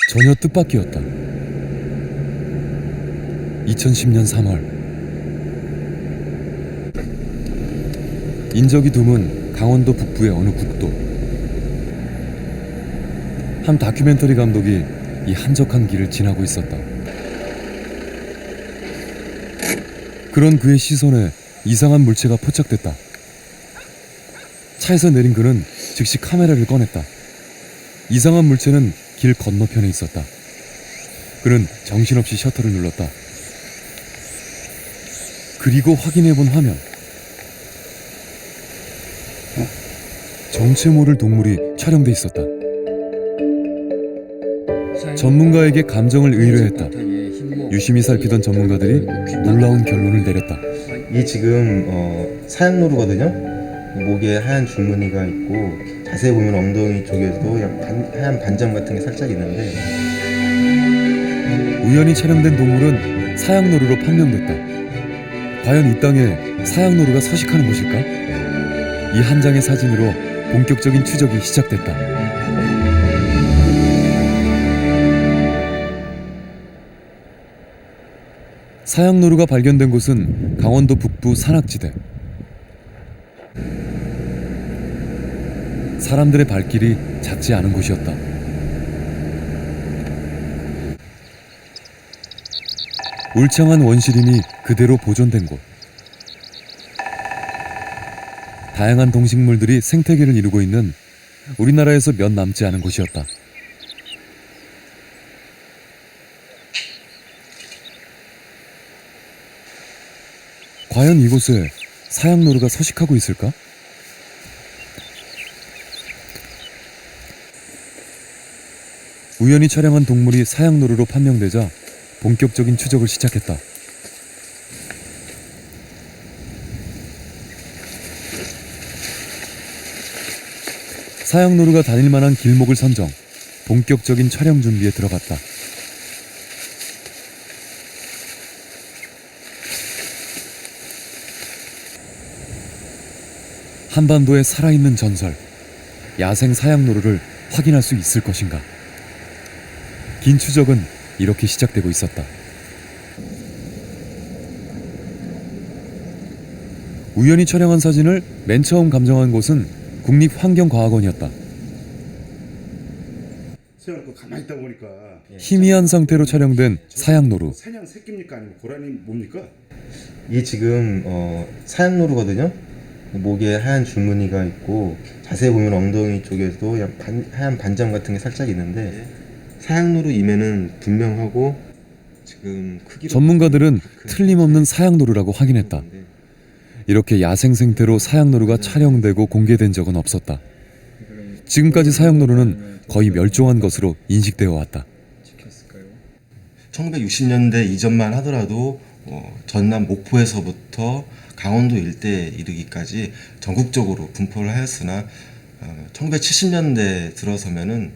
전혀 뜻밖이었다. 2010년 3월 인적이 드문 강원도 북부의 어느 국도. 한 다큐멘터리 감독이 이 한적한 길을 지나고 있었다. 그런 그의 시선에 이상한 물체가 포착됐다. 차에서 내린 그는 즉시 카메라를 꺼냈다. 이상한 물체는 길 건너편에 있었다. 그는 정신없이 셔터를 눌렀다. 그리고 확인해본 화면. 정체 모를 동물이 촬영돼 있었다. 전문가에게 감정을 의뢰했다. 유심히 살피던 전문가들이 놀라운 결론을 내렸다. 이게 지금 사양노루거든요. 목에 하얀 줄무늬가 있고 자세히 보면 엉덩이 쪽에도 하얀 반점 같은 게 살짝 있는데, 우연히 촬영된 동물은 사양노루로 판명됐다. 과연 이 땅에 사양노루가 서식하는 곳일까? 이 한 장의 사진으로 본격적인 추적이 시작됐다. 사양노루가 발견된 곳은 강원도 북부 산악지대. 사람들의 발길이 잦지 않은 곳이었다. 울창한 원시림이 그대로 보존된 곳. 다양한 동식물들이 생태계를 이루고 있는 우리나라에서 몇 남지 않은 곳이었다. 과연 이곳에 사양노루가 서식하고 있을까? 우연히 촬영한 동물이 사양노루로 판명되자 본격적인 추적을 시작했다. 사양노루가 다닐 만한 길목을 선정, 본격적인 촬영 준비에 들어갔다. 한반도의 살아있는 전설, 야생 사양노루를 확인할 수 있을 것인가? 긴 추적은 이렇게 시작되고 있었다. 우연히 촬영한 사진을 맨 처음 감정한 곳은 국립환경과학원이었다. 세워놓고 가만히 있다 보니까 희미한 상태로 촬영된 사양노루. 사냥 새끼입니까 아니면 고라니 뭡니까? 이게 지금 사양노루거든요. 목에 하얀 줄무늬가 있고 자세히 보면 엉덩이 쪽에도 하얀 반점 같은 게 살짝 있는데, 사양노루 임에는 분명하고 지금 크기로 전문가들은 틀림없는 사양노루라고 확인했다. 이렇게 야생 생태로 사양노루가 촬영되고 공개된 적은 없었다. 지금까지 사양노루는 거의 멸종한 것으로 인식되어 왔다. 1960년대 이전만 하더라도 전남 목포에서부터 강원도 일대에 이르기까지 전국적으로 분포를 하였으나 1970년대 들어서면은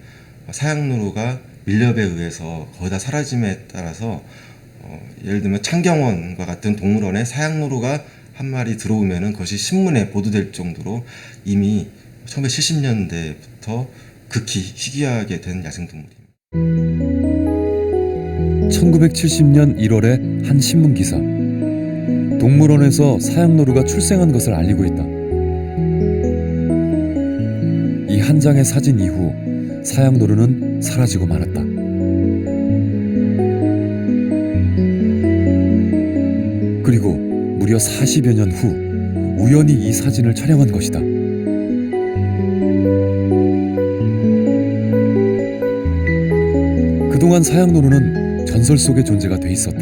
사양노루가 밀렵에 의해서 거의 다 사라짐에 따라서 예를 들면 창경원과 같은 동물원에 사양노루가 한 마리 들어오면은 그것이 신문에 보도될 정도로 이미 1970년대부터 극히 희귀하게 된 야생동물입니다. 1970년 1월의 한 신문 기사. 동물원에서 사양노루가 출생한 것을 알리고 있다. 이 한 장의 사진 이후 사양노루는 사라지고 말았다. 그리고 무려 40여 년 후 우연히 이 사진을 촬영한 것이다. 그동안 사양노루는 전설 속의 존재가 돼 있었다.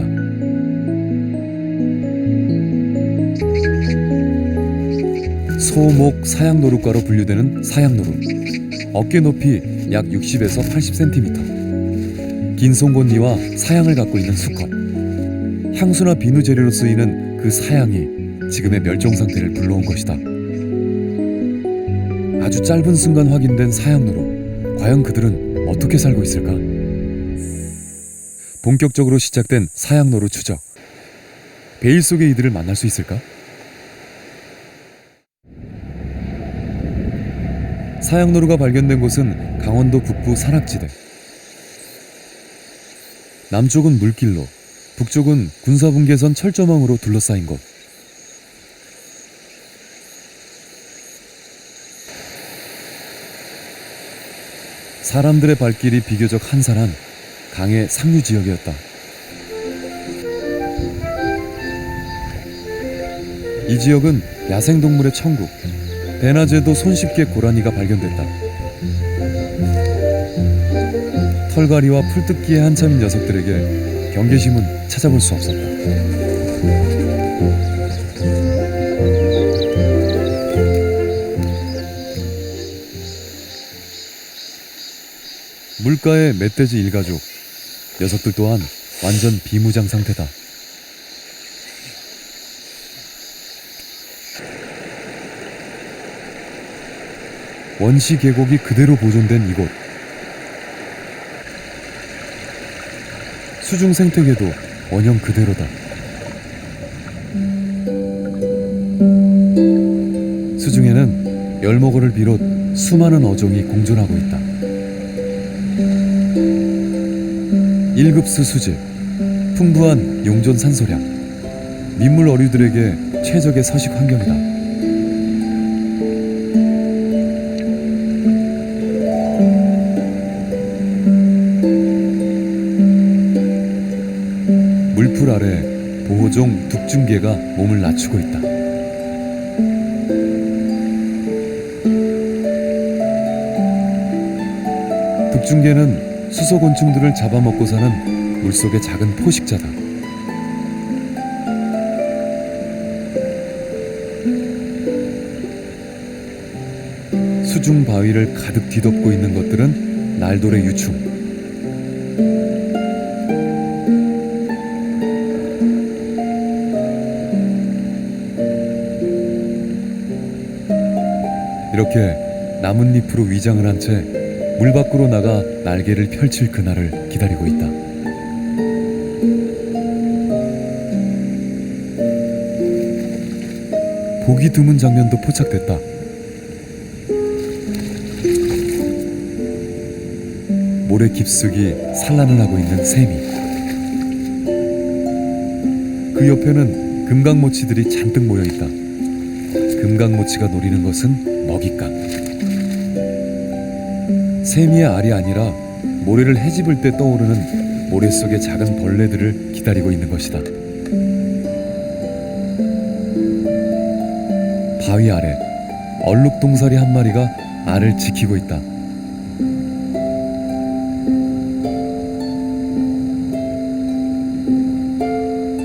소목 사양노루과로 분류되는 사양노루. 어깨 높이 약 60에서 80cm. 긴 송곳니와 사양을 갖고 있는 수컷. 향수나 비누 재료로 쓰이는 그 사양이 지금의 멸종 상태를 불러온 것이다. 아주 짧은 순간 확인된 사양노루. 과연 그들은 어떻게 살고 있을까? 본격적으로 시작된 사양노루 추적. 베일 속의 이들을 만날 수 있을까? 사양노루가 발견된 곳은 강원도 북부 산악지대. 남쪽은 물길로, 북쪽은 군사분계선 철조망으로 둘러싸인 곳. 사람들의 발길이 비교적 한산한 강의 상류 지역이었다. 이 지역은 야생동물의 천국, 대낮에도 손쉽게 고라니가 발견됐다. 털갈이와 풀뜯기에 한참인 녀석들에게 경계심은 찾아볼 수 없었다. 물가의 멧돼지 일가족, 녀석들 또한 완전 비무장 상태다. 원시 계곡이 그대로 보존된 이곳. 수중 생태계도 원형 그대로다. 수중에는 열먹어를 비롯 수많은 어종이 공존하고 있다. 1급수 수질, 풍부한 용존 산소량, 민물 어류들에게 최적의 서식 환경이다. 물풀 아래 보호종 둑중개가 몸을 낮추고 있다. 둑중개는 수소곤충들을 잡아먹고 사는 물속의 작은 포식자다. 수중 바위를 가득 뒤덮고 있는 것들은 날돌의 유충. 이렇게 나뭇잎으로 위장을 한 채 물 밖으로 나가 날개를 펼칠 그날을 기다리고 있다. 보기 드문 장면도 포착됐다. 모래 깊숙이 산란을 하고 있는 새미. 그 옆에는 금강모치들이 잔뜩 모여있다. 금강모치가 노리는 것은 먹잇감. 새미의 알이 아니라 모래를 헤집을 때 떠오르는 모래 속의 작은 벌레들을 기다리고 있는 것이다. 바위 아래 얼룩동사리 한 마리가 알을 지키고 있다.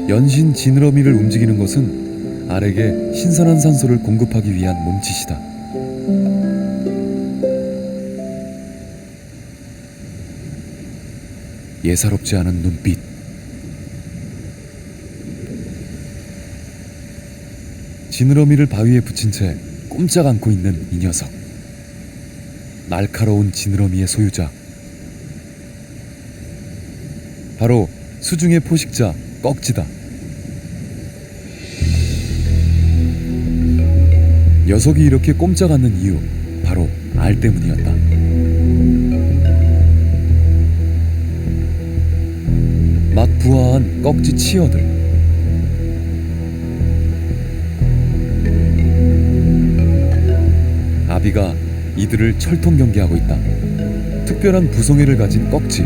연신 지느러미를 움직이는 것은 알에게 신선한 산소를 공급하기 위한 몸짓이다. 예사롭지 않은 눈빛. 지느러미를 바위에 붙인 채 꼼짝 않고 있는 이 녀석. 날카로운 지느러미의 소유자. 바로 수중의 포식자 꺽지다. 녀석이 이렇게 꼼짝 않는 이유, 바로 알 때문이었다. 막 부화한 꺽지 치어들. 아비가 이들을 철통 경계하고 있다. 특별한 부성애를 가진 꺽지.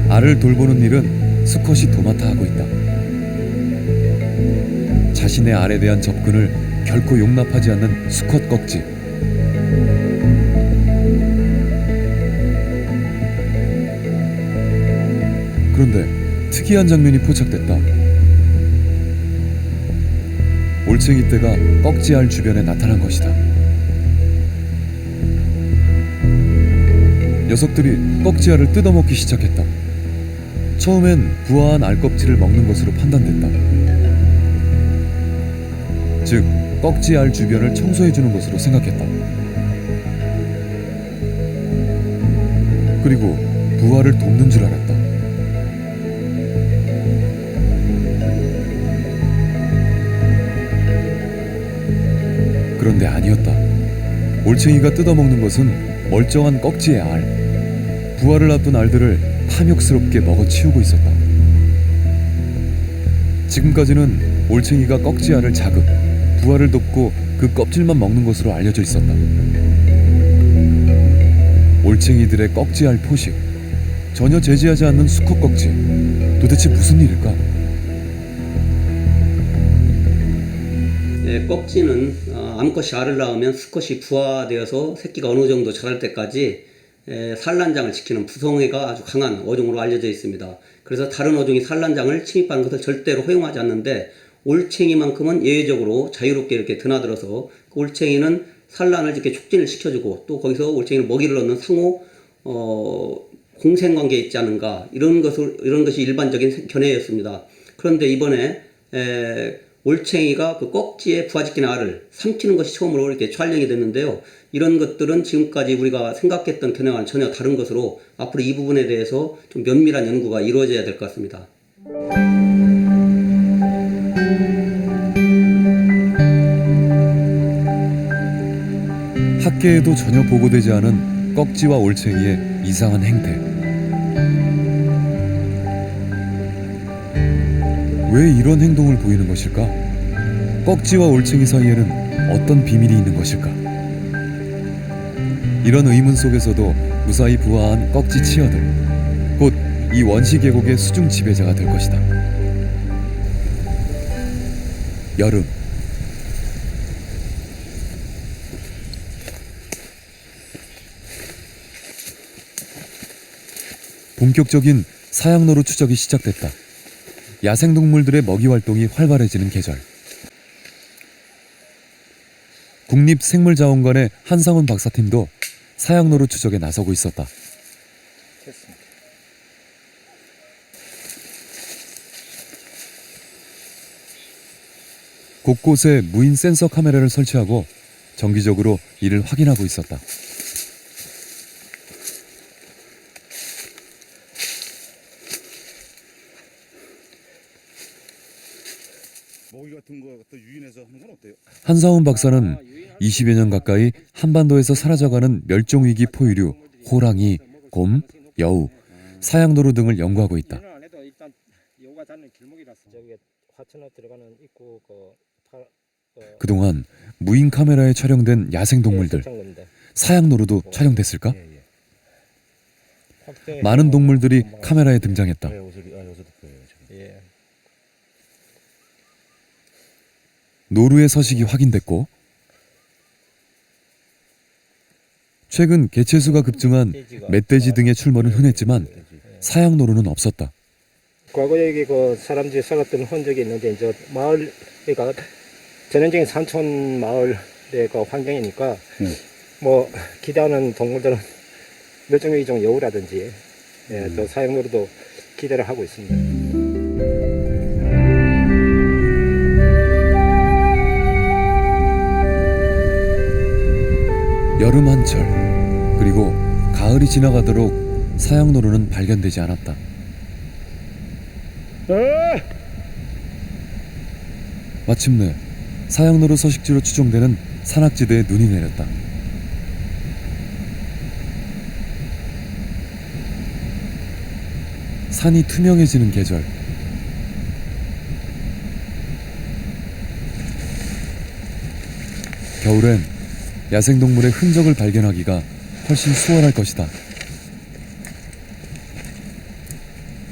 알을 돌보는 일은 수컷이 도맡아 하고 있다. 자신의 알에 대한 접근을 결코 용납하지 않는 수컷 꺽지. 그런데 특이한 장면이 포착됐다. 올챙이 떼가 꺽지 알 주변에 나타난 것이다. 녀석들이 꺽지 알을 뜯어먹기 시작했다. 처음엔 부화한 알 껍질을 먹는 것으로 판단됐다. 즉, 꺽지 알 주변을 청소해주는 것으로 생각했다. 그리고 부화를 돕는 줄 알았다. 그런데 아니었다. 올챙이가 뜯어먹는 것은 멀쩡한 꺽지의 알. 부화를 앞둔 알들을 탐욕스럽게 먹어치우고 있었다. 지금까지는 올챙이가 꺽지알을 자극, 부화를 돕고 그 껍질만 먹는 것으로 알려져 있었다. 올챙이들의 꺽지알 포식, 전혀 제지하지 않는 수컷 꺽지, 도대체 무슨 일일까? 꺽지는 암컷이 알을 낳으면 수컷이 부화되어서 새끼가 어느 정도 자랄 때까지 산란장을 지키는 부성애가 아주 강한 어종으로 알려져 있습니다. 그래서 다른 어종이 산란장을 침입하는 것을 절대로 허용하지 않는데 올챙이만큼은 예외적으로 자유롭게 이렇게 드나들어서 그 올챙이는 산란을 이렇게 촉진을 시켜주고 또 거기서 올챙이를 먹이를 얻는 상호 공생관계에 있지 않은가 이런 것이 일반적인 견해였습니다. 그런데 이번에 올챙이가 그 꺽지에 부화시킨 알을 삼키는 것이 처음으로 이렇게 촬영이 됐는데요. 이런 것들은 지금까지 우리가 생각했던 견해와는 전혀 다른 것으로 앞으로 이 부분에 대해서 좀 면밀한 연구가 이루어져야 될 것 같습니다. 학계에도 전혀 보고되지 않은 꺽지와 올챙이의 이상한 행태. 왜 이런 행동을 보이는 것일까? 꺽지와 올챙이 사이에는 어떤 비밀이 있는 것일까? 이런 의문 속에서도 무사히 부화한 꺽지 치어들, 곧 이 원시 계곡의 수중 지배자가 될 것이다. 여름. 본격적인 사양노루 추적이 시작됐다. 야생동물들의 먹이 활동이 활발해지는 계절. 국립생물자원관의 한상훈 박사팀도 사양노루 추적에 나서고 있었다. 곳곳에 무인 센서 카메라를 설치하고 정기적으로 이를 확인하고 있었다. 먹이 같은 거 갖다 유인해서 하는 건 어때요? 한상훈 박사는 20여 년 가까이 한반도에서 사라져가는 멸종위기 포유류, 호랑이, 곰, 여우, 사양노루 등을 연구하고 있다. 그동안 무인 카메라에 촬영된 야생동물들, 사양노루도 촬영됐을까? 많은 동물들이 카메라에 등장했다. 노루의 서식이 확인됐고 최근 개체수가 급증한 멧돼지 등의 출몰은 흔했지만 사양노루는 없었다. 과거에 여기 그 사람들이 살았던 흔적이 있는데 이제 마을 그러니까 전형적인 산촌 마을의 그 환경이니까 뭐 기대하는 동물들은 멸종위기 종 여우라든지 저 사양노루도 기대를 하고 있습니다. 여름 한철 그리고 가을이 지나가도록 사양노루는 발견되지 않았다. 마침내 사양노루 서식지로 추정되는 산악지대에 눈이 내렸다. 산이 투명해지는 계절. 겨울엔 야생동물의 흔적을 발견하기가 훨씬 수월할 것이다.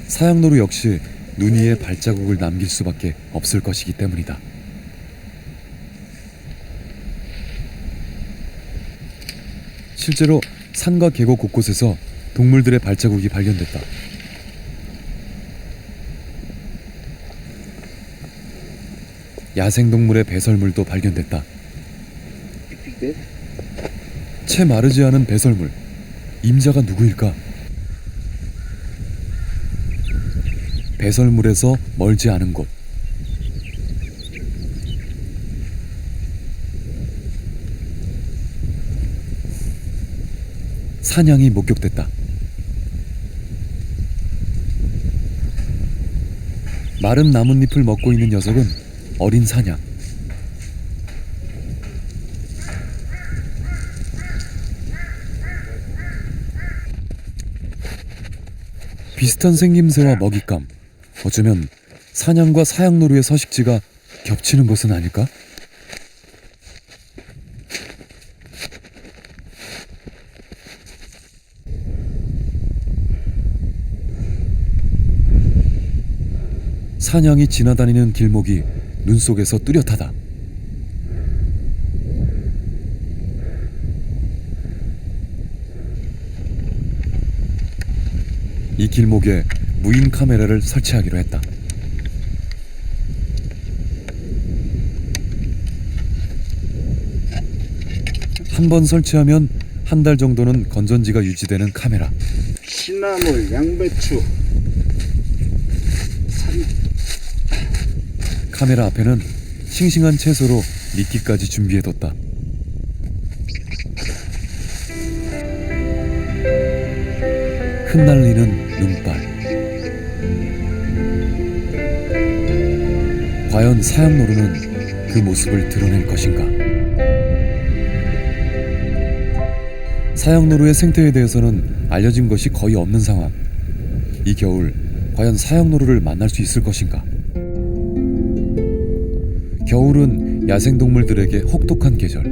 사양노루 역시 눈 위에 발자국을 남길 수밖에 없을 것이기 때문이다. 실제로 산과 계곡 곳곳에서 동물들의 발자국이 발견됐다. 야생동물의 배설물도 발견됐다. 채 마르지 않은 배설물. 임자가 누구일까? 배설물에서 멀지 않은 곳. 사냥이 목격됐다. 마른 나뭇잎을 먹고 있는 녀석은 어린 사냥. 비슷한 생김새와 먹잇감, 어쩌면 사냥과 사양노루의 서식지가 겹치는 것은 아닐까? 사냥이 지나다니는 길목이 눈 속에서 뚜렷하다. 이 길목에 무인 카메라를 설치하기로 했다. 한 번 설치하면 한 달 정도는 건전지가 유지되는 카메라. 시나물, 양배추, 카메라 앞에는 싱싱한 채소로 미끼까지 준비해뒀다. 흩날리는 눈발. 과연 사양노루는 그 모습을 드러낼 것인가? 사양노루의 생태에 대해서는 알려진 것이 거의 없는 상황. 이 겨울 과연 사양노루를 만날 수 있을 것인가? 겨울은 야생동물들에게 혹독한 계절.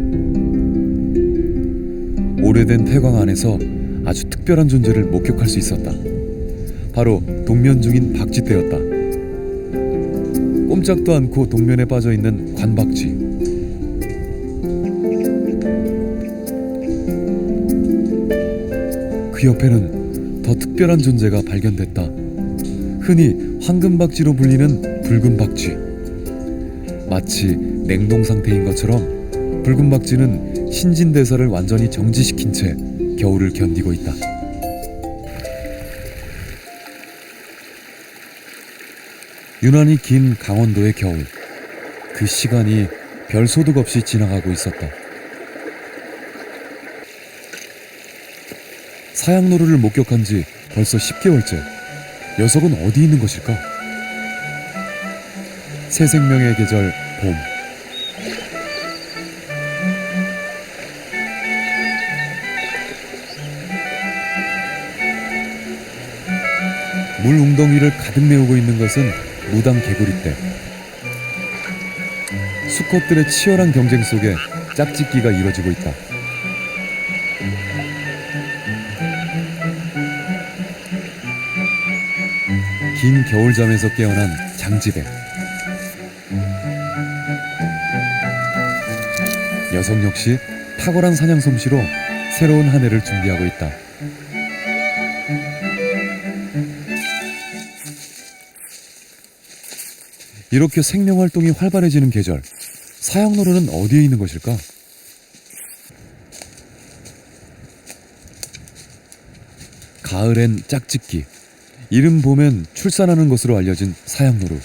오래된 폐광 안에서 아주 특별한 존재를 목격할 수 있었다. 바로 동면 중인 박쥐떼였다. 꼼짝도 않고 동면에 빠져있는 관박쥐. 그 옆에는 더 특별한 존재가 발견됐다. 흔히 황금박쥐로 불리는 붉은 박쥐. 마치 냉동 상태인 것처럼 붉은 박쥐는 신진대사를 완전히 정지시킨 채 겨울을 견디고 있다. 유난히 긴 강원도의 겨울. 그 시간이 별 소득 없이 지나가고 있었다. 사양노루를 목격한 지 벌써 10개월째. 녀석은 어디 있는 것일까? 새 생명의 계절 봄. 물 웅덩이를 가득 메우고 있는 것은 무당 개구리떼. 수컷들의 치열한 경쟁 속에 짝짓기가 이뤄지고 있다. 긴 겨울잠에서 깨어난 장지배. 녀석 역시 탁월한 사냥 솜씨로 새로운 한 해를 준비하고 있다. 이렇게 생명활동이 활발해지는 계절, 사양노루는 어디에 있는 것일까? 가을엔 짝짓기, 이른 봄엔 출산하는 것으로 알려진 사양노루.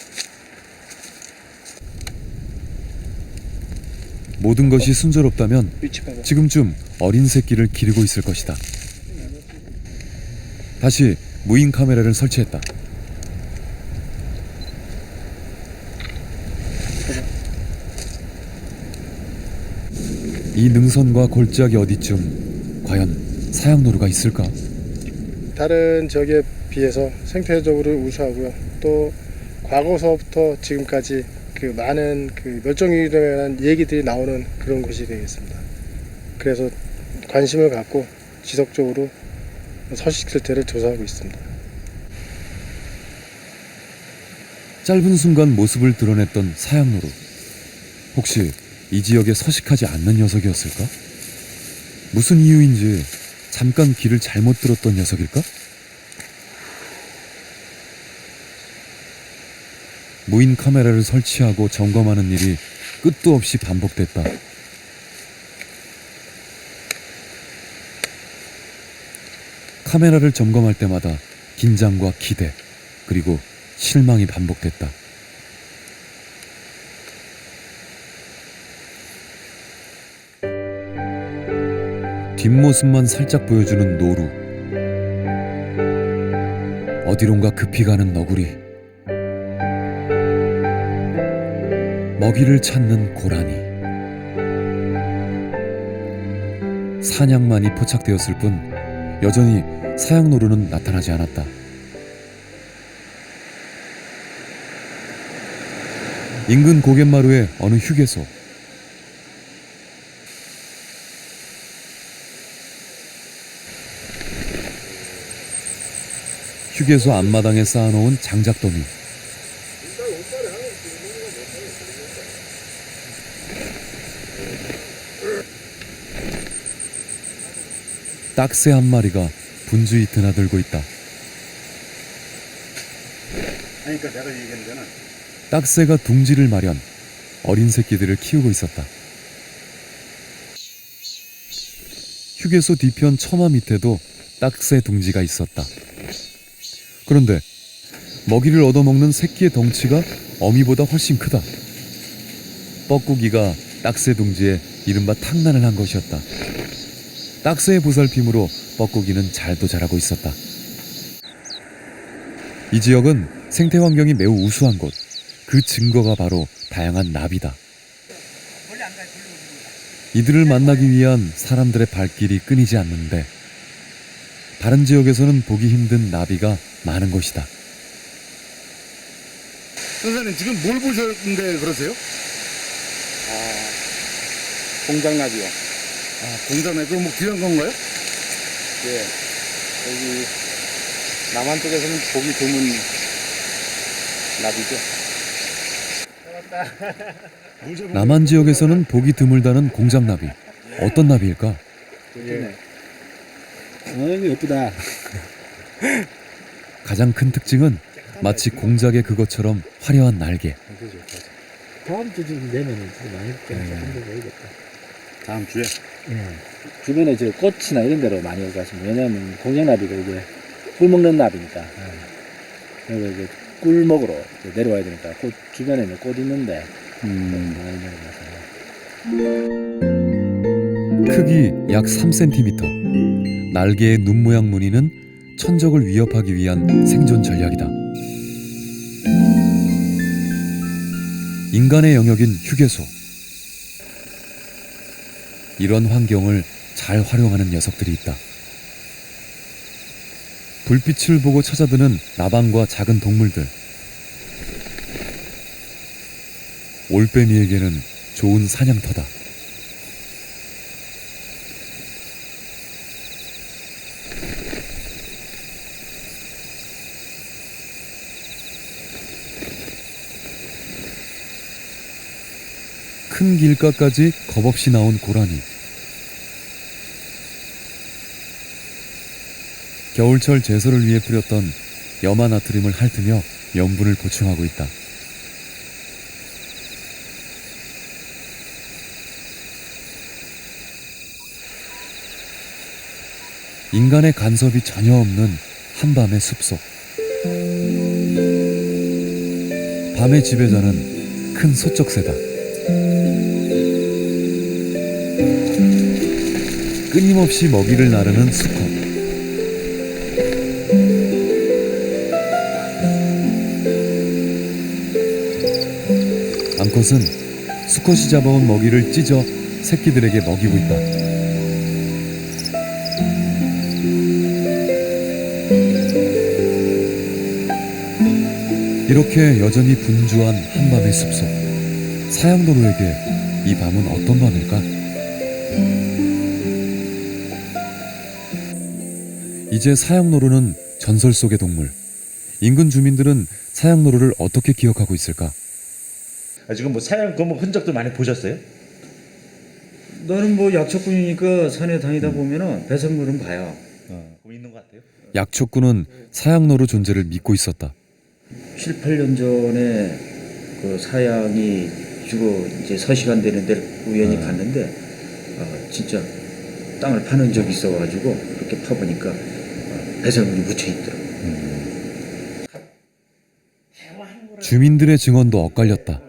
모든 것이 순조롭다면 지금쯤 어린 새끼를 기르고 있을 것이다. 다시 무인 카메라를 설치했다. 이 능선과 골짜기 어디쯤 과연 사양노루가 있을까? 다른 지역에 비해서 생태적으로 우수하고요. 또 과거서부터 지금까지 그 많은 그 멸종위기에 대한 얘기들이 나오는 그런 곳이 되겠습니다. 그래서 관심을 갖고 지속적으로 서식 실태를 조사하고 있습니다. 짧은 순간 모습을 드러냈던 사양노루. 혹시 이 지역에 서식하지 않는 녀석이었을까? 무슨 이유인지 잠깐 길을 잘못 들었던 녀석일까? 무인 카메라를 설치하고 점검하는 일이 끝도 없이 반복됐다. 카메라를 점검할 때마다 긴장과 기대, 그리고 실망이 반복됐다. 뒷모습만 살짝 보여주는 노루. 어디론가 급히 가는 너구리. 먹이를 찾는 고라니. 사냥만이 포착되었을 뿐 여전히 사양노루는 나타나지 않았다. 인근 고갯마루의 어느 휴게소. 휴게소 앞마당에 쌓아놓은 장작더미. 딱새 한 마리가 분주히 드나들고 있다. 그러니까 내가 얘기한 데는 딱새가 둥지를 마련, 어린 새끼들을 키우고 있었다. 휴게소 뒤편 처마 밑에도 딱새 둥지가 있었다. 그런데 먹이를 얻어먹는 새끼의 덩치가 어미보다 훨씬 크다. 뻐꾸기가 딱새 둥지에 이른바 탕난을 한 것이었다. 딱새의 보살핌으로 뻐꾸기는 잘도 자라고 있었다. 이 지역은 생태 환경이 매우 우수한 곳. 그 증거가 바로 다양한 나비다. 이들을 만나기 위한 사람들의 발길이 끊이지 않는데 다른 지역에서는 보기 힘든 나비가 많은 곳이다. 선생님 지금 뭘 보셨는데 그러세요? 공장나비요. 공장에 그럼 뭐 귀한 건가요? 예. 여기 남한 쪽에서는 보기 드문 나비죠. 남한 지역에서는 보기 드물다는 공장나비. 어떤 나비일까? 예. 예쁘다. 가장 큰 특징은 마치 공작의 그것처럼 화려한 날개. 다음 주 되면은 많이 한번 보이겠다. 다음 주에. 주변에 저 꽃이나 이런 데로 많이 오고 가십니다. 왜냐하면 공장나비가 이제 꿀 먹는 나비니까. 그래서 이제 꿀 먹으러 이제 내려와야 되니까 꽃 주변에는 꽃 있는데 많이 내려가서. 크기 약 3cm. 날개의 눈 모양 무늬는 천적을 위협하기 위한 생존 전략이다. 인간의 영역인 휴게소. 이런 환경을 잘 활용하는 녀석들이 있다. 불빛을 보고 찾아드는 나방과 작은 동물들. 올빼미에게는 좋은 사냥터다. 큰 길가까지 겁없이 나온 고라니. 겨울철 제소를 위해 뿌렸던 염화나트륨을 핥으며 염분을 보충하고 있다. 인간의 간섭이 전혀 없는 한밤의 숲속. 밤의 지배자는 큰 소쩍새다. 끊임없이 먹이를 나르는 수컷. 암컷은 수컷이 잡아온 먹이를 찢어 새끼들에게 먹이고 있다. 이렇게 여전히 분주한 한밤의 숲속. 사양노루에게 이 밤은 어떤 밤일까? 이제 사양노루는 전설 속의 동물. 인근 주민들은 사양노루를 어떻게 기억하고 있을까? 지금 뭐 사양 그 뭐 흔적도 많이 보셨어요? 나는 뭐 약초꾼이니까 산에 다니다 보면은 배설물은 봐요. 뭐 있는 것 같아요? 약초꾼은 사양노루 존재를 믿고 있었다. 7, 8년 전에 그 사양이 죽어 이제 서시간 되는 데를 우연히 갔는데 진짜 땅을 파는 적이 있어가지고 그렇게 파보니까 배설물이 묻혀 있더라고. 주민들의 증언도 엇갈렸다.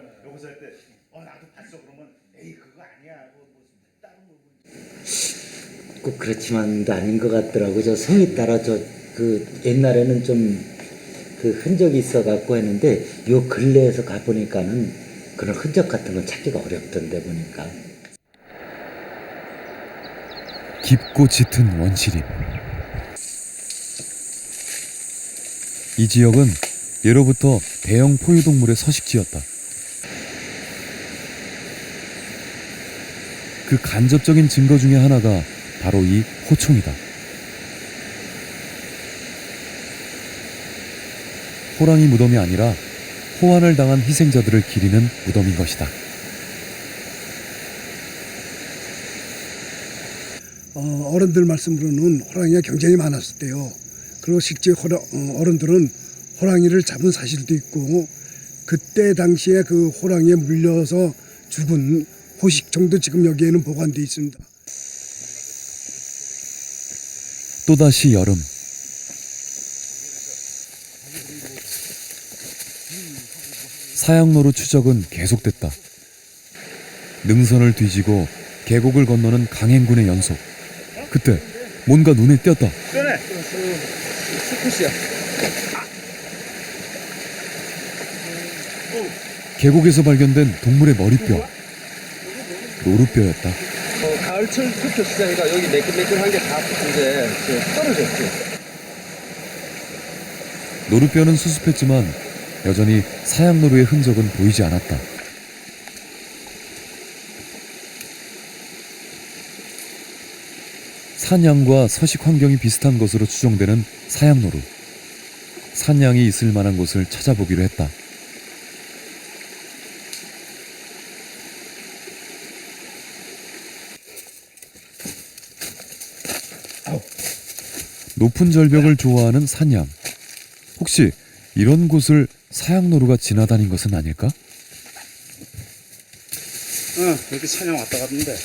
꼭 그렇지만도 아닌 것 같더라고. 저 성에 따라 그 옛날에는 좀 그 흔적이 있어 갖고 했는데 요 근래에서 가 보니까는 그런 흔적 같은 건 찾기가 어렵던데 보니까. 깊고 짙은 원시림. 이 지역은 예로부터 대형 포유동물의 서식지였다. 그 간접적인 증거 중에 하나가 바로 이 호총이다. 호랑이 무덤이 아니라 호환을 당한 희생자들을 기리는 무덤인 것이다. 어른들 말씀으로는 호랑이가 굉장히 많았을 때요. 그리고 실제 어른들은 호랑이를 잡은 사실도 있고 그때 당시에 그 호랑이에 물려서 죽은 호식총도 지금 여기에는 보관되어 있습니다. 또다시 여름. 사양로루 추적은 계속됐다. 능선을 뒤지고 계곡을 건너는 강행군의 연속. 그때 뭔가 눈에 띄었다. 계곡에서 발견된 동물의 머리뼈. 노루뼈였다. 가을철 투표 시장이가 여기 매끈매끈한 게 다 이제 떨어졌지. 노루뼈는 수습했지만 여전히 사양노루의 흔적은 보이지 않았다. 산양과 서식 환경이 비슷한 것으로 추정되는 사양노루. 산양이 있을 만한 곳을 찾아보기로 했다. 높은 절벽을 좋아하는 산양. 혹시 이런 곳을 사양노루가 지나다닌 것은 아닐까? 이렇게 사냥 왔다 갔는데.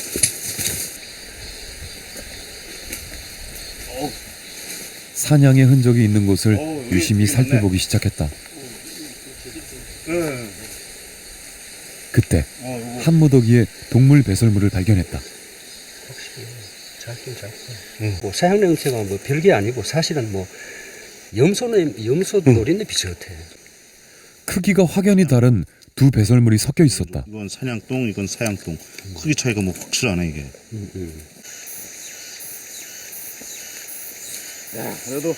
산양의 흔적이 있는 곳을 유심히 살펴보기 시작했다. 그때 한 무더기에 동물 배설물을 발견했다. 뭐 사양 냄새가 뭐 별게 아니고 사실은 뭐 염소 노린내 비슷해. 크기가 확연히 다른 두 배설물이 섞여 있었다. 이건 사냥똥, 이건 사양똥. 크기 차이가 뭐 확실하네 이게. 야, 그래도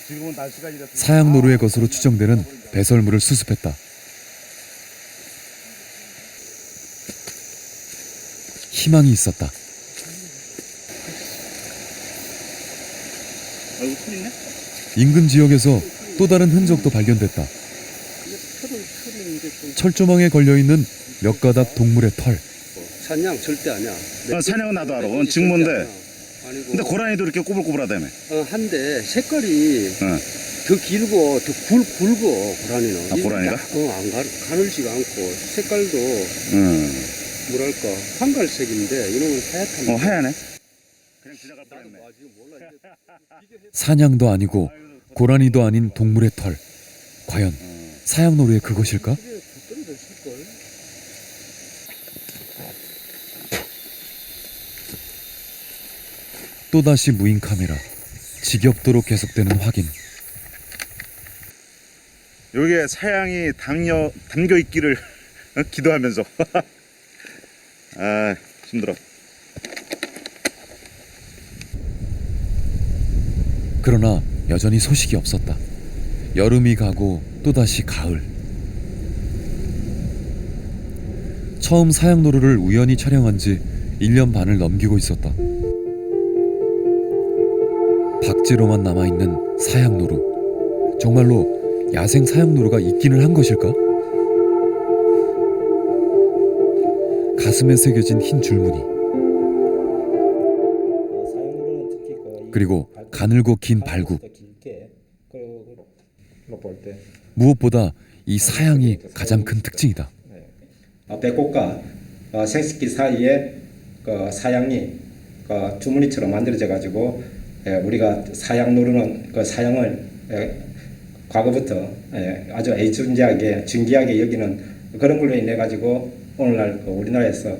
지금은 날씨가 이렇게. 사양노루의 것으로 추정되는 배설물을 수습했다. 희망이 있었다. 아이고 틀리네. 인근 지역에서 또 다른 흔적도 발견됐다. 철조망에 걸려있는 몇 가닥 동물의 털. 산양 절대 아니야. 사냥은 나도 알아. 그건 직무인데. 근데 고라니도 이렇게 꼬불꼬불하다며. 한데 색깔이 더 길고 더 굵어 고라니는. 아, 고라니가? 안 가늘지가 않고 색깔도 뭐랄까 황갈색인데 이놈은 하얗단 말이야. 하얗네. 그냥 지나갈 뻔했네. 사냥도 아니고 고라니도 아닌 동물의 털. 과연 사양노루의 그것일까? 또다시 무인 카메라. 지겹도록 계속되는 확인. 여기에 사양이 담겨 있기를 기도하면서. 아, 힘들어. 그러나 여전히 소식이 없었다. 여름이 가고 또다시 가을. 처음 사양노루를 우연히 촬영한 지 1년 반을 넘기고 있었다. 박제로만 남아있는 사양노루. 정말로 야생 사양노루가 있기는 한 것일까? 가슴에 새겨진 흰 줄무늬. 그리고 가늘고 긴 발굽. 무엇보다 이 사양이 가장 큰 특징이다. 배꼽과 생식기 사이에 그 사양이 그 주머니처럼 만들어져 가지고 우리가 사양노루는 그 사양을 과거부터 아주 존귀하게 여기는 그런 걸로 인해 가지고 오늘날 그 우리나라에서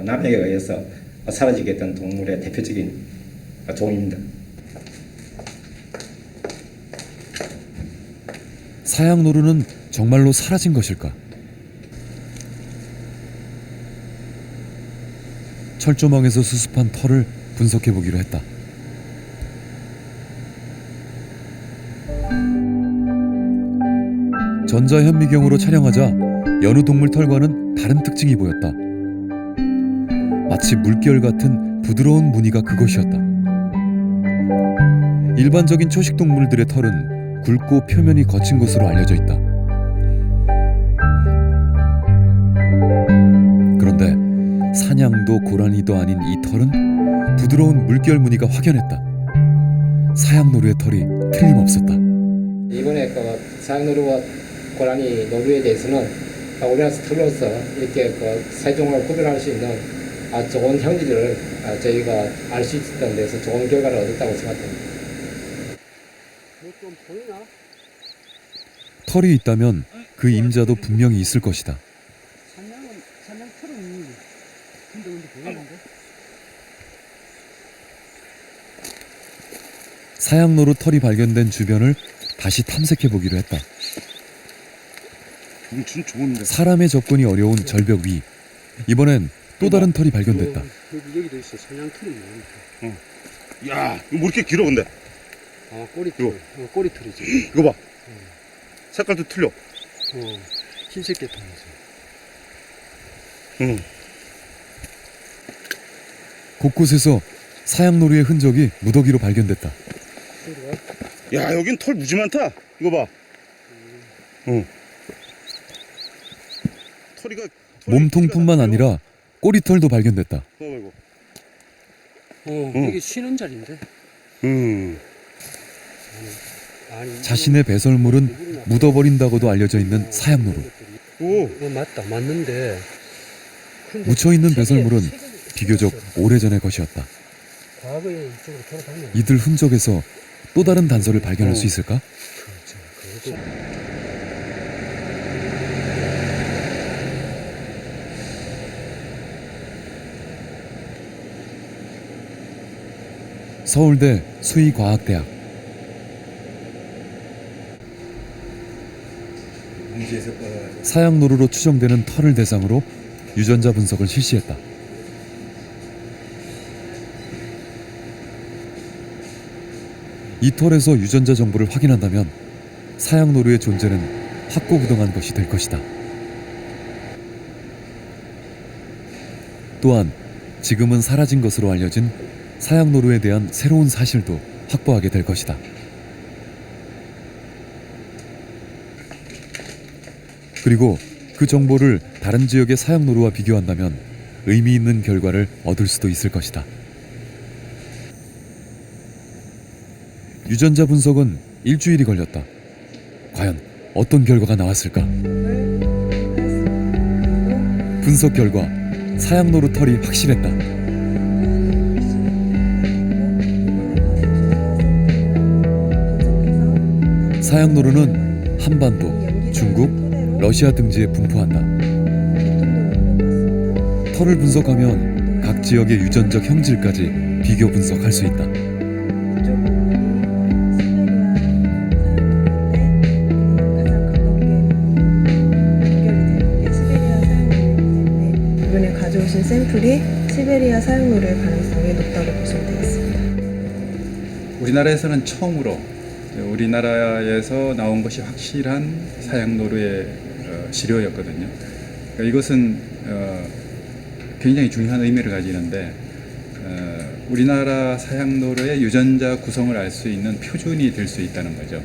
남해에 의해서 사라지게 된 동물의 대표적인 종입니다. 사양노루는 정말로 사라진 것일까? 철조망에서 수습한 털을 분석해 보기로 했다. 전자현미경으로 촬영하자 여느 동물 털과는 다른 특징이 보였다. 마치 물결 같은 부드러운 무늬가 그것이었다. 일반적인 초식 동물들의 털은 굵고 표면이 거친 것으로 알려져 있다. 그런데 사냥도 고라니도 아닌 이 털은 부드러운 물결 무늬가 확연했다. 사양노루의 털이 틀림없었다. 이번에 그 사양노루와 고라니 노루에 대해서는 우리나라 털로서 이렇게 그 사이종을 구별할 수 있는 좋은 형질을 저희가 알 수 있었던 데서 좋은 결과를 얻었다고 생각합니다. 좀 보이나? 털이 있다면 그 임자도 분명히 있을 것이다. 사냥 털은 있는데 보이는데? 사양노루 털이 발견된 주변을 다시 탐색해 보기로 했다. 좀 좋은데. 사람의 접근이 어려운 절벽 위. 이번엔 또 다른 털이 발견됐다. 여기도 있어. 사냥 털이 있네. 야, 이거 뭐 이렇게 길어 근데? 꼬리털. 꼬리털이지. 이거 봐. 색깔도 틀려. 흰색 계통이지. 응. 곳곳에서 사양노루의 흔적이 무더기로 발견됐다. 야, 여긴 털 무지 많다. 이거 봐. 털이가 몸통뿐만 아니라 꼬리털도 발견됐다. 여기 쉬는 자리인데. 자신의 배설물은 묻어버린다고도 알려져 있는 사양노루. 맞다. 맞는데. 묻혀있는 배설물은 비교적 오래전의 것이었다. 과거에 이쪽으로 돌아다니면. 이들 흔적에서 또 다른 단서를 발견할 수 있을까? 서울대 수의과학대학. 사양노루로 추정되는 털을 대상으로 유전자 분석을 실시했다. 이 털에서 유전자 정보를 확인한다면 사양노루의 존재는 확고부동한 것이 될 것이다. 또한 지금은 사라진 것으로 알려진 사양노루에 대한 새로운 사실도 확보하게 될 것이다. 그리고 그 정보를 다른 지역의 사양노루와 비교한다면 의미 있는 결과를 얻을 수도 있을 것이다. 유전자 분석은 일주일이 걸렸다. 과연 어떤 결과가 나왔을까? 분석 결과 사양노루 털이 확실했다. 사양노루는 한반도, 중국, 러시아 등지에 분포한다. 털을 분석하면 각 지역의 유전적 형질까지 비교 분석할 수 있다. 이번에 가져오신 샘플이 시베리아 사양노루의 가능성이 높다고 보시면 되겠습니다. 우리나라에서는 처음으로 우리나라에서 나온 것이 확실한 사양노루의 시료였거든요. 그러니까 이것은 굉장히 중요한 의미를 가지는데 우리나라 사양노루의 유전자 구성을 알 수 있는 표준이 될 수 있다는 거죠.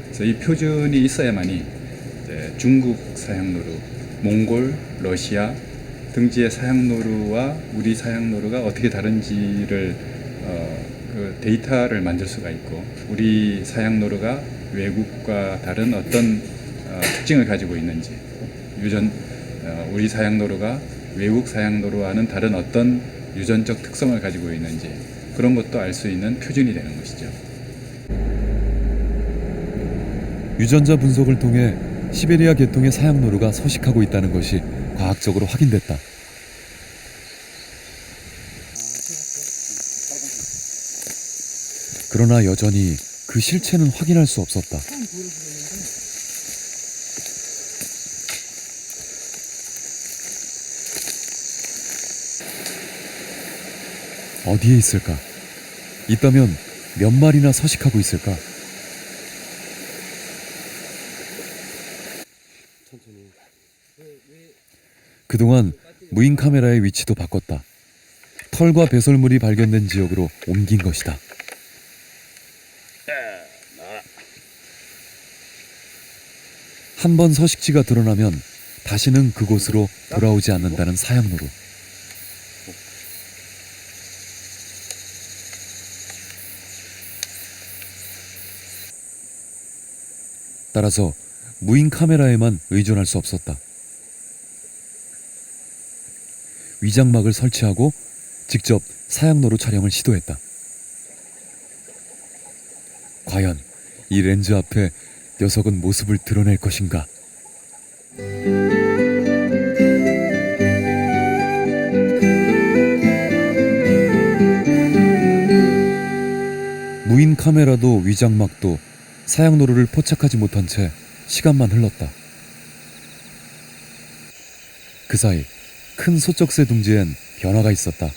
그래서 이 표준이 있어야만이 중국 사양노루, 몽골, 러시아 등지의 사양노루와 우리 사양노루가 어떻게 다른지를 그 데이터를 만들 수가 있고 우리 사양노루가 외국과 다른 어떤 특징을 가지고 있는지 우리 사양노루가 외국 사양노루와는 다른 어떤 유전적 특성을 가지고 있는지 그런 것도 알 수 있는 표준이 되는 것이죠. 유전자 분석을 통해 시베리아 계통의 사양노루가 서식하고 있다는 것이 과학적으로 확인됐다. 그러나 여전히 그 실체는 확인할 수 없었다. 어디에 있을까? 있다면 몇 마리나 서식하고 있을까? 그동안 무인 카메라의 위치도 바꿨다. 털과 배설물이 발견된 지역으로 옮긴 것이다. 한 번 서식지가 드러나면 다시는 그곳으로 돌아오지 않는다는 사양노루. 따라서 무인 카메라에만 의존할 수 없었다. 위장막을 설치하고 직접 사양노루 촬영을 시도했다. 과연 이 렌즈 앞에 녀석은 모습을 드러낼 것인가? 무인 카메라도 위장막도 사양노루를 포착하지 못한 채 시간만 흘렀다. 그 사이 큰 소쩍새 둥지엔 변화가 있었다.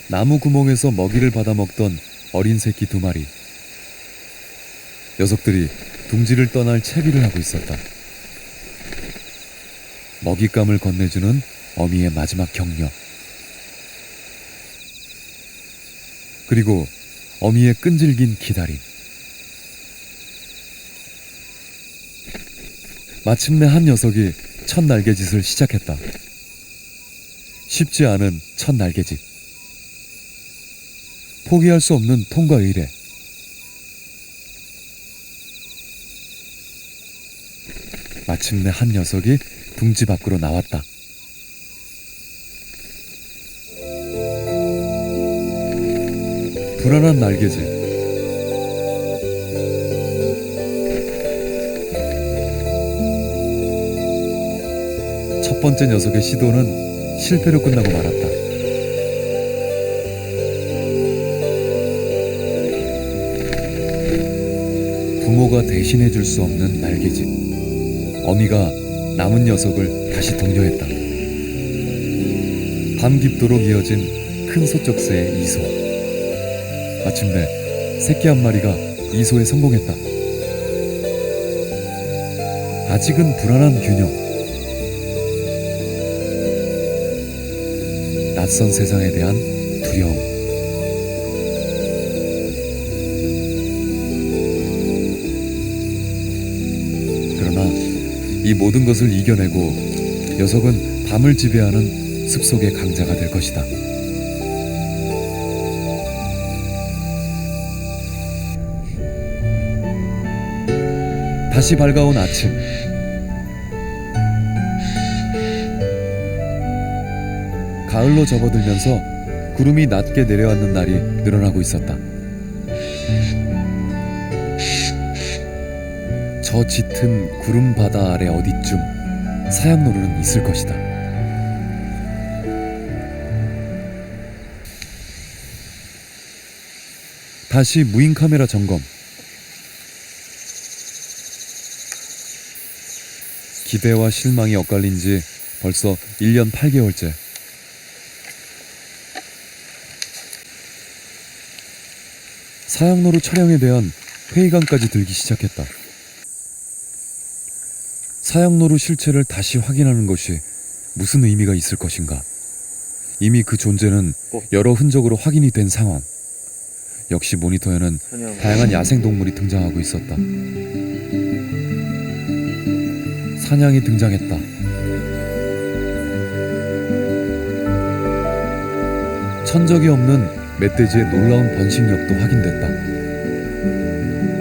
나무 구멍에서 먹이를 받아 먹던 어린 새끼 2마리. 녀석들이 둥지를 떠날 채비를 하고 있었다. 먹잇감을 건네주는 어미의 마지막 격려. 그리고 어미의 끈질긴 기다림. 마침내 한 녀석이 첫 날개짓을 시작했다. 쉽지 않은 첫 날개짓. 포기할 수 없는 통과 의례. 마침내 한 녀석이 둥지 밖으로 나왔다. 불안한 날개짓. 첫 번째 녀석의 시도는 실패로 끝나고 말았다. 부모가 대신해 줄 수 없는 날개짓. 어미가 남은 녀석을 다시 독려했다. 밤 깊도록 이어진 큰 소쩍새의 이소. 마침내 새끼 한 마리가 이소에 성공했다. 아직은 불안한 균형. 낯선 세상에 대한 두려움. 그러나 이 모든 것을 이겨내고 녀석은 밤을 지배하는 숲속의 강자가 될 것이다. 다시 밝아온 아침. 가을로 접어들면서 구름이 낮게 내려앉는 날이 늘어나고 있었다. 저 짙은 구름 바다 아래 어디쯤 사양노루는 있을 것이다. 다시 무인 카메라 점검. 기대와 실망이 엇갈린 지 벌써 1년 8개월째. 사양노루 촬영에 대한 회의감까지 들기 시작했다. 사양노루 실체를 다시 확인하는 것이 무슨 의미가 있을 것인가. 이미 그 존재는 여러 흔적으로 확인이 된 상황. 역시 모니터에는 다양한 야생동물이 등장하고 있었다. 사냥이 등장했다. 천적이 없는 멧돼지의 놀라운 번식력도 확인됐다.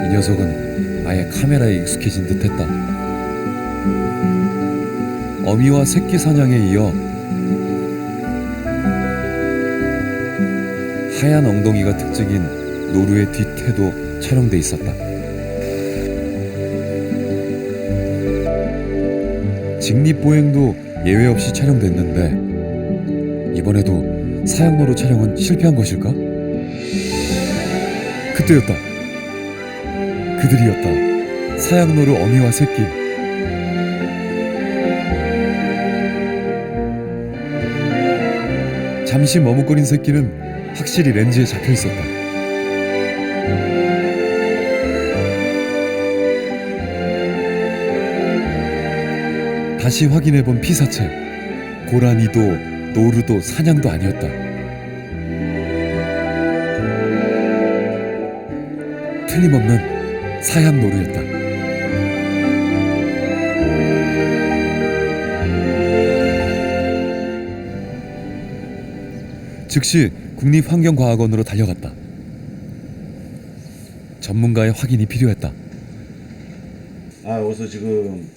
이 녀석은 아예 카메라에 익숙해진 듯했다. 어미와 새끼 사냥에 이어 하얀 엉덩이가 특징인 노루의 뒤태도 촬영돼 있었다. 직립보행도 예외 없이 촬영됐는데 이번에도 사양노루 촬영은 실패한 것일까? 그때였다. 그들이었다. 사양노루 어미와 새끼. 잠시 머뭇거린 새끼는 확실히 렌즈에 잡혀 있었다. 다시 확인해본 피사체. 고라니도 노루도 사냥도 아니었다. 틀림없는 사양노루였다. 즉시 국립환경과학원으로 달려갔다. 전문가의 확인이 필요했다. 아, 여기서 지금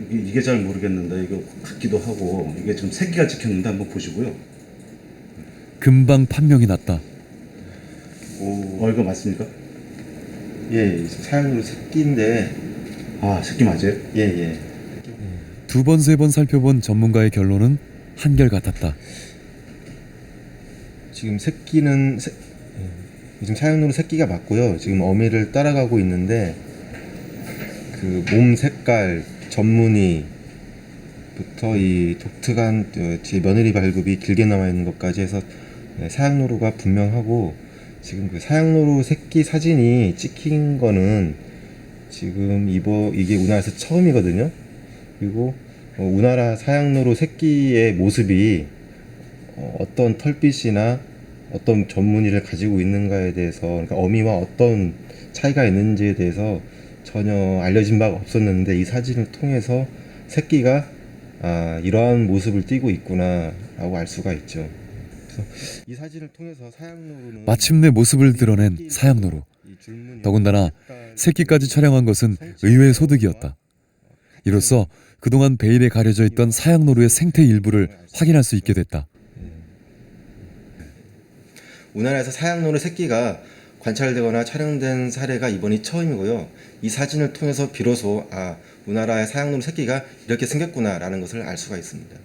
이게 잘 모르겠는데 이거 같기도 하고 이게 지금 새끼가 찍혔는데 한번 보시고요. 금방 판명이 났다. 이거 맞습니까? 예, 사양노루 새끼인데. 아, 새끼 맞아요? 예. 두 번, 세 번 살펴본 전문가의 결론은 한결같았다. 지금 새끼는 지금 사양노루 새끼가 맞고요. 지금 어미를 따라가고 있는데 그 몸 색깔, 전무늬부터 이 독특한 뒤에 며느리 발굽이 길게 나와 있는 것까지 해서 사양노루가 분명하고, 지금 그 사양노루 새끼 사진이 찍힌 거는 지금 이게 우리나라에서 처음이거든요. 그리고 우리나라 사양노루 새끼의 모습이 어떤 털빛이나 어떤 전무늬를 가지고 있는가에 대해서, 그러니까 어미와 어떤 차이가 있는지에 대해서 전혀 알려진 바가 없었는데 이 사진을 통해서 새끼가 이러한 모습을 띠고 있구나 라고 알 수가 있죠. 그래서 이 사진을 통해서 사양노루는 마침내 모습을 드러낸 사양노루. 더군다나 새끼까지 촬영한 것은 의외의 소득이었다. 이로써 그동안 베일에 가려져 있던 사양노루의 생태 일부를 확인할 수 있게 됐다. 우리나라에서 사양노루 새끼가 관찰되거나 촬영된 사례가 이번이 처음이고요. 이 사진을 통해서 비로소 우리나라의 사양노루 새끼가 이렇게 생겼구나라는 것을 알 수가 있습니다.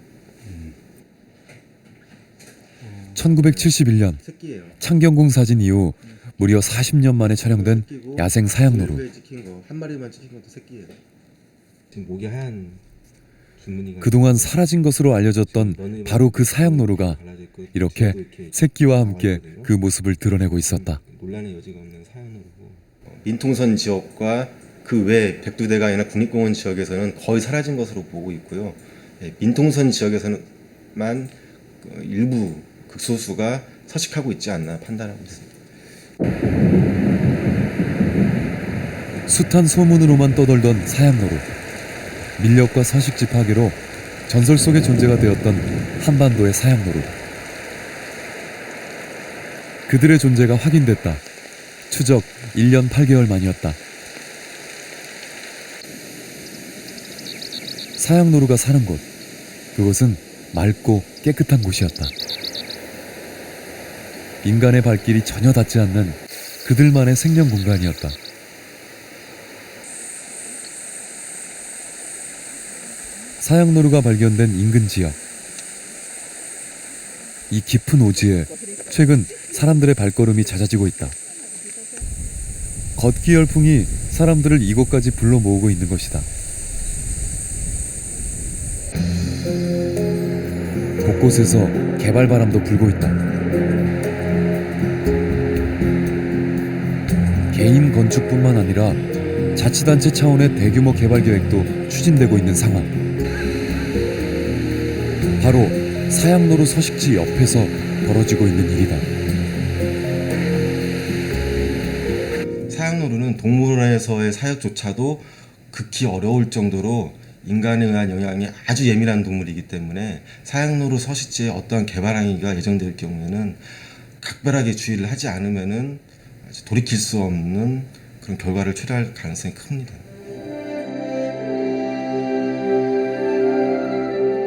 1971년 창경궁 사진 이후 무려 40년 만에 촬영된 야생 사양노루. 한 마리만 찍힌 것도 새끼예요. 지금 목이 하얀 줄무늬가 그동안 사라진 것으로 알려졌던 바로 그 사양노루가 이렇게 새끼와 함께 그 모습을 드러내고 있었다. 논란의 여지가 없는 사양노루고, 민통선 지역과 그 외 백두대간이나 국립공원 지역에서는 거의 사라진 것으로 보고 있고요. 민통선 지역에서는만 일부 극소수가 서식하고 있지 않나 판단하고 있습니다. 숱한 소문으로만 떠돌던 사양노루. 밀렵과 서식지 파괴로 전설 속의 존재가 되었던 한반도의 사양노루. 그들의 존재가 확인됐다. 추적 1년 8개월 만이었다. 사양노루가 사는 곳, 그곳은 맑고 깨끗한 곳이었다. 인간의 발길이 전혀 닿지 않는 그들만의 생명 공간이었다. 사양노루가 발견된 인근 지역. 이 깊은 오지에 최근 사람들의 발걸음이 잦아지고 있다. 걷기 열풍이 사람들을 이곳까지 불러 모으고 있는 것이다. 곳곳에서 개발 바람도 불고 있다. 개인 건축뿐만 아니라 자치단체 차원의 대규모 개발 계획도 추진되고 있는 상황. 바로 사양노루 서식지 옆에서 벌어지고 있는 일이다. 사양노루는 동물원에서의 사육조차도 극히 어려울 정도로 인간에 의한 영향이 아주 예민한 동물이기 때문에 사양노루 서식지에 어떠한 개발 행위가 예정될 경우에는 각별하게 주의를 하지 않으면은 돌이킬 수 없는 그런 결과를 초래할 가능성이 큽니다.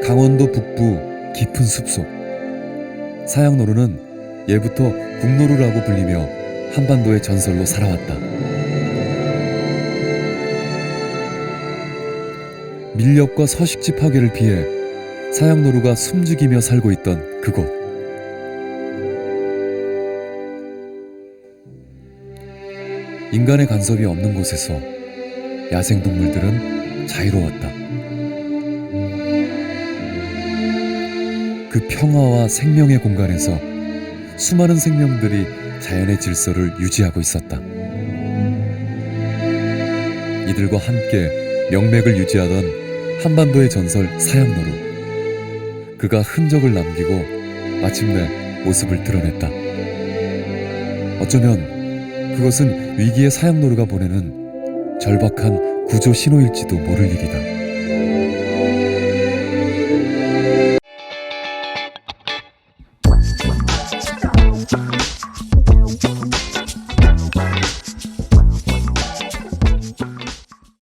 강원도 북부 깊은 숲속. 사양노루는 예부터 북노루라고 불리며 한반도의 전설로 살아왔다. 밀렵과 서식지 파괴를 피해 사양노루가 숨죽이며 살고 있던 그곳. 인간의 간섭이 없는 곳에서 야생동물들은 자유로웠다. 그 평화와 생명의 공간에서 수많은 생명들이 자연의 질서를 유지하고 있었다. 이들과 함께 명맥을 유지하던 한반도의 전설 사양노루. 그가 흔적을 남기고 마침내 모습을 드러냈다. 어쩌면 그것은 위기의 사양노루가 보내는 절박한 구조 신호일지도 모를 일이다.